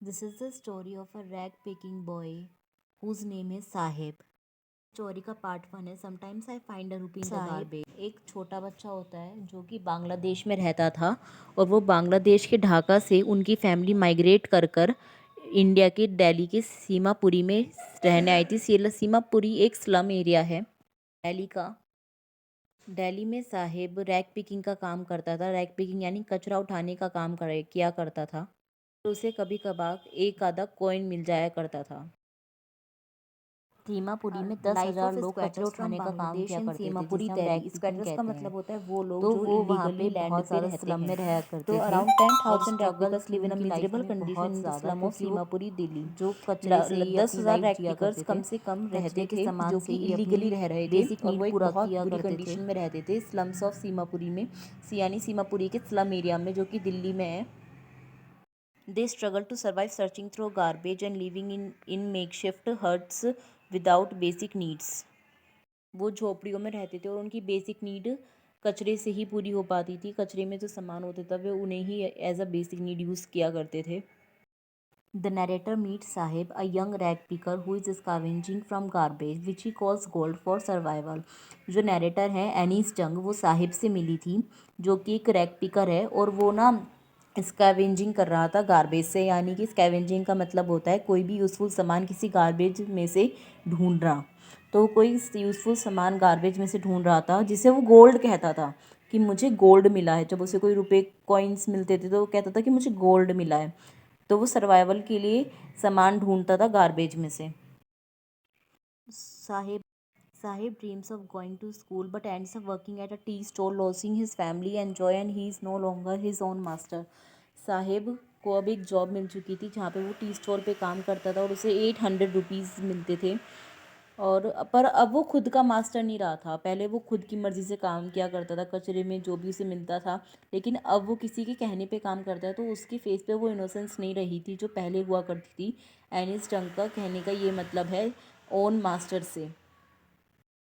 This is the story of a rag picking boy whose name is Sahib. Story का part 1 है sometimes I find a रूपी in the garbage. एक छोटा बच्चा होता है जो कि बांग्लादेश में रहता था और वो बांग्लादेश के ढाका से उनकी फैमिली माइग्रेट कर कर इंडिया के दिल्ली के सीमापुरी में रहने आई थी। सीमापुरी एक स्लम एरिया है दिल्ली का। दिल्ली में साहिब रैक पिकिंग का काम करता था। रैक पिकिंग यानी कचरा उठाने का काम किया करता था। तो उसे कभी कभार एक आधा कॉइन मिल जाया करता था। सीमापुरी में 10,000 लोग कचरे उठाने का काम किया करते थे जिसे हम रैग पिकिंग कहते हैं। मतलब होता है वो लोग तो जो वो वहाँ इलीगली पे लैंड बहुत पे ज़्यादा रहते स्लम हैं। में रहा तो करते थे अराउंड और 10,000 रैग स्ट्रगल पिकर्स थी लिव इन अ उनकी लाइफ मिजरेबल में कंडीशन बहुत इन द ज़्यादा स्लम ऑफ क्योंकि वो सीमापुरी दिल्ली। जो कचरे से ही अपनी 10,000 लाइफ रैग जिया पिकर्स करते कम थे, से कम कचरे रहते के थे सामान जो से कि ही अपनी इलीगली रह रहे थे बेसिक और वो नीड एक पूरा बहुत किया बुरी करते थे। कंडीशन में रहते थे स्लम्स ऑफ सीमापुरी में, यानी सीमापुरी के स्लम एरिया में जो कि दिल्ली में है। They struggle to survive searching through garbage and living in makeshift huts without basic needs. वो झोपड़ियों में रहते थे और उनकी बेसिक नीड कचरे से ही पूरी हो पाती थी। कचरे में जो सामान होता था वे उन्हें ही as a basic need use किया करते थे। The narrator meets Sahib, a young rag picker who is scavenging from garbage which he calls gold for survival. जो नरेटर है एनीस जंग, वो साहिब से मिली थी जो कि एक रैग पिकर है और वो ना स्कैवेंजिंग कर रहा था गार्बेज से। यानी कि स्कैवेंजिंग का मतलब होता है कोई भी यूज़फुल सामान किसी गार्बेज में से ढूंढना। तो कोई यूज़फुल सामान गार्बेज में से ढूंढ रहा था जिसे वो गोल्ड कहता था कि मुझे गोल्ड मिला है। जब उसे कोई रुपए कॉइन्स मिलते थे तो वो कहता था कि मुझे गोल्ड मिला है। तो वो सर्वाइवल के लिए सामान ढूंढता था गार्बेज में से। Sahib Sahib dreams of going to school but ends up working at a tea stall, losing his family and joy, and he is no longer his own master. Sahib को अब एक जॉब मिल चुकी थी जहाँ पे वो टी स्टॉल पे काम करता था और उसे 800 रुपीज़ मिलते थे। और पर अब वो खुद का मास्टर नहीं रहा था। पहले वो खुद की मर्ज़ी से काम किया करता था कचरे में जो भी उसे मिलता था, लेकिन अब वो किसी के कहने पे काम करता है तो उसके फेस पे वो इनोसेंस नहीं रही थी जो पहले हुआ करती थी। एनिस टंग का कहने का ये मतलब है ओन मास्टर से।